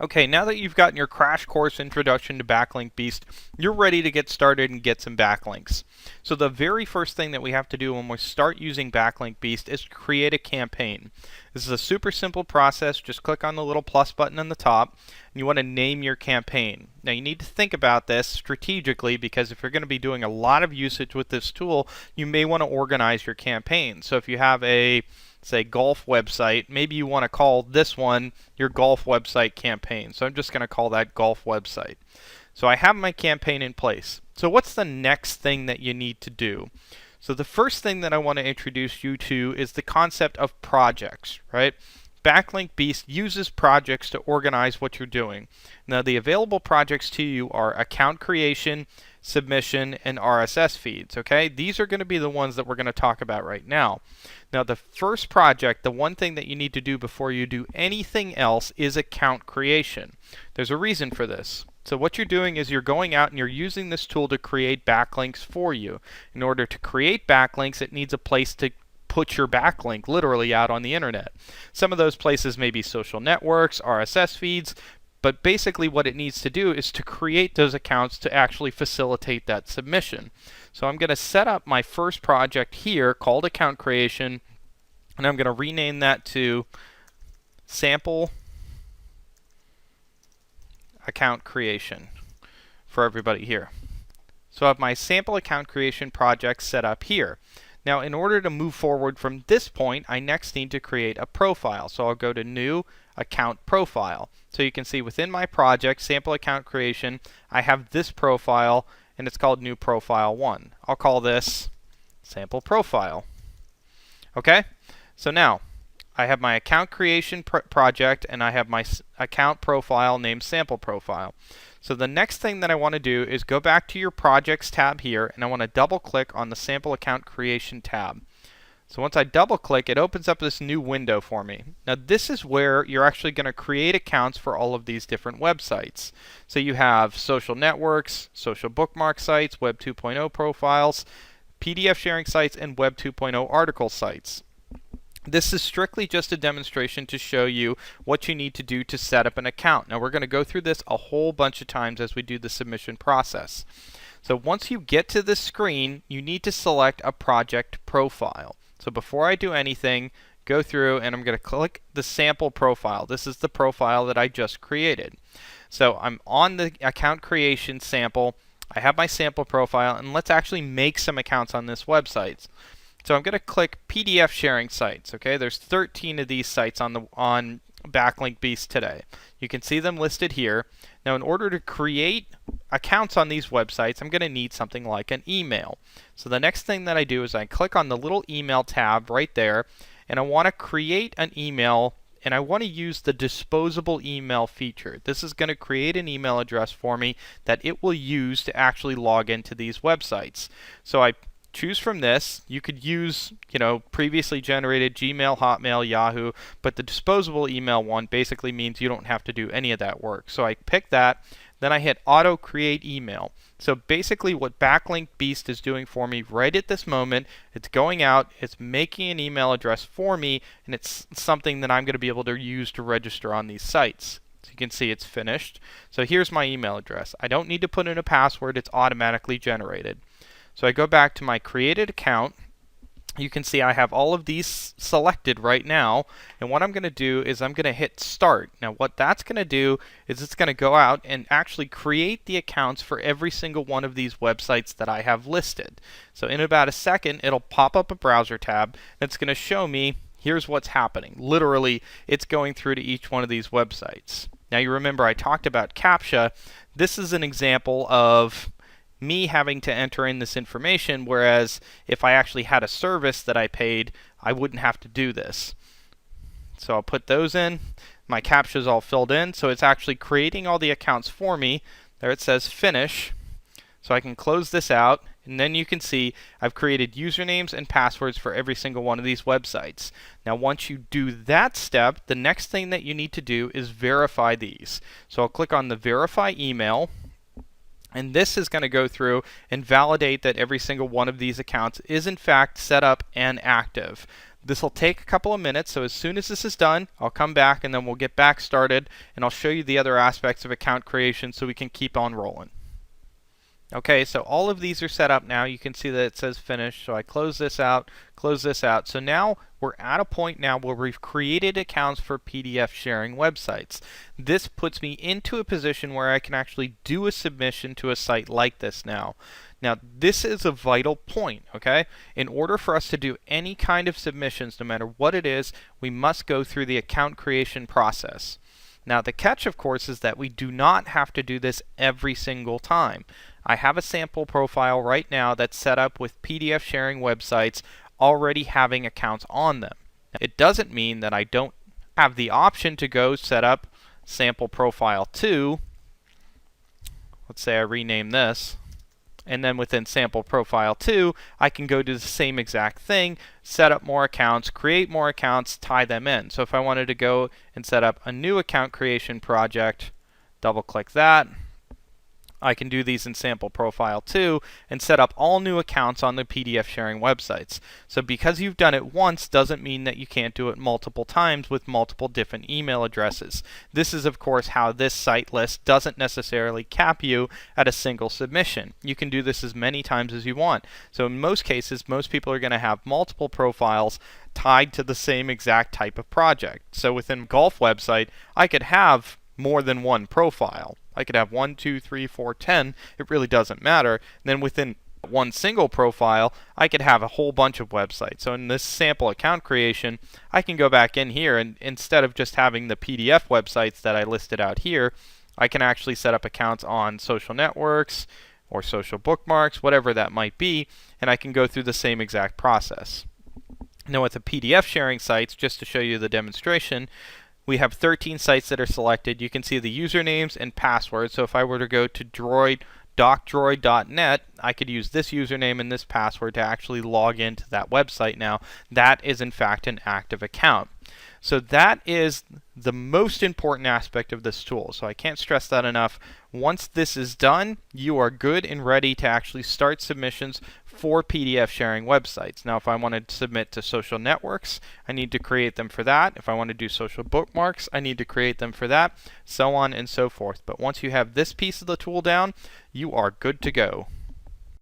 Okay, now that you've gotten your crash course introduction to Backlink Beast, you're ready to get started and get some backlinks. So the very first thing that we have to do when we start using Backlink Beast is create a campaign. This is a super simple process. Just click on the little plus button on the top, and you want to name your campaign. Now you need to think about this strategically, because if you're going to be doing a lot of usage with this tool, you may want to organize your campaign. So if you have a say golf website, maybe you want to call this one your golf website campaign. So I'm just going to call that golf website. So I have my campaign in place. So what's the next thing that you need to do? So the first thing that I want to introduce you to is the concept of projects, right? Backlink Beast uses projects to organize what you're doing. Now the available projects to you are account creation, submission, and RSS feeds. Okay, these are going to be the ones that we're going to talk about right now. Now the first project, the one thing that you need to do before you do anything else, is account creation. There's a reason for this. So what you're doing is you're going out and you're using this tool to create backlinks for you. In order to create backlinks, it needs a place to put your backlink literally out on the internet. Some of those places may be social networks, RSS feeds, but basically what it needs to do is to create those accounts to actually facilitate that submission. So I'm going to set up my first project here called account creation, and I'm going to rename that to sample account creation for everybody here. So I have my sample account creation project set up here. Now in order to move forward from this point, I next need to create a profile. So I'll go to New Account Profile. So you can see within my project, Sample Account Creation, I have this profile, and it's called New Profile 1. I'll call this Sample Profile. Okay? So now, I have my account creation project, and I have my account profile named Sample Profile. So the next thing that I want to do is go back to your Projects tab here, and I want to double click on the Sample Account Creation tab. So once I double click, it opens up this new window for me. Now this is where you're actually going to create accounts for all of these different websites. So you have social networks, social bookmark sites, Web 2.0 profiles, PDF sharing sites, and Web 2.0 article sites. This is strictly just a demonstration to show you what you need to do to set up an account. Now we're going to go through this a whole bunch of times as we do the submission process. So once you get to this screen, you need to select a project profile. So before I do anything, go through and I'm going to click the sample profile. This is the profile that I just created. So I'm on the account creation sample. I have my sample profile, and let's actually make some accounts on this website. So I'm going to click PDF sharing sites. Okay, there's 13 of these sites on Backlink Beast today. You can see them listed here. Now in order to create accounts on these websites, I'm going to need something like an email. So the next thing that I do is I click on the little email tab right there, and I want to create an email, and I want to use the disposable email feature. This is going to create an email address for me that it will use to actually log into these websites. So I choose from this. You could use, previously generated Gmail, Hotmail, Yahoo, but the disposable email one basically means you don't have to do any of that work. So I pick that, then I hit Auto Create Email. So basically what Backlink Beast is doing for me right at this moment, it's going out, it's making an email address for me, and it's something that I'm going to be able to use to register on these sites. So you can see it's finished. So here's my email address. I don't need to put in a password, it's automatically generated. So I go back to my created account. You can see I have all of these selected right now, and what I'm going to do is I'm going to hit start. Now what that's going to do is it's going to go out and actually create the accounts for every single one of these websites that I have listed. So in about a second it'll pop up a browser tab that's going to show me here's what's happening. Literally it's going through to each one of these websites. Now you remember I talked about CAPTCHA. This is an example of me having to enter in this information, whereas if I actually had a service that I paid, I wouldn't have to do this. So I'll put those in. My CAPTCHA is all filled in, so it's actually creating all the accounts for me. There it says finish. So I can close this out, and then you can see I've created usernames and passwords for every single one of these websites. Now once you do that step, the next thing that you need to do is verify these. So I'll click on the verify email, and this is going to go through and validate that every single one of these accounts is in fact set up and active. This will take a couple of minutes, so as soon as this is done, I'll come back and then we'll get back started, and I'll show you the other aspects of account creation so we can keep on rolling. Okay, so all of these are set up now. You can see that it says finish. So I close this out, close this out. So now we're at a point now where we've created accounts for PDF sharing websites. This puts me into a position where I can actually do a submission to a site like this now. Now, this is a vital point, okay? In order for us to do any kind of submissions, no matter what it is, we must go through the account creation process. Now, the catch, of course, is that we do not have to do this every single time. I have a sample profile right now that's set up with PDF sharing websites already having accounts on them. It doesn't mean that I don't have the option to go set up sample profile 2. Let's say I rename this. And then within sample profile 2, I can go do the same exact thing, set up more accounts, create more accounts, tie them in. So if I wanted to go and set up a new account creation project, double click that. I can do these in sample profile 2 and set up all new accounts on the PDF sharing websites. So because you've done it once doesn't mean that you can't do it multiple times with multiple different email addresses. This is, of course, how this site list doesn't necessarily cap you at a single submission. You can do this as many times as you want. So in most cases, most people are going to have multiple profiles tied to the same exact type of project. So within a golf website, I could have more than one profile. I could have 1, 2, 3, 4, 10. It really doesn't matter. And then within one single profile, I could have a whole bunch of websites. So in this sample account creation, I can go back in here, and instead of just having the PDF websites that I listed out here, I can actually set up accounts on social networks or social bookmarks, whatever that might be, and I can go through the same exact process. Now with the PDF sharing sites, just to show you the demonstration, we have 13 sites that are selected. You can see the usernames and passwords. So if I were to go to docdroid.net, I could use this username and this password to actually log into that website now. That is in fact an active account. So that is the most important aspect of this tool. So I can't stress that enough. Once this is done, you are good and ready to actually start submissions for PDF sharing websites. Now, if I want to submit to social networks, I need to create them for that. If I want to do social bookmarks, I need to create them for that, so on and so forth. But once you have this piece of the tool down, you are good to go.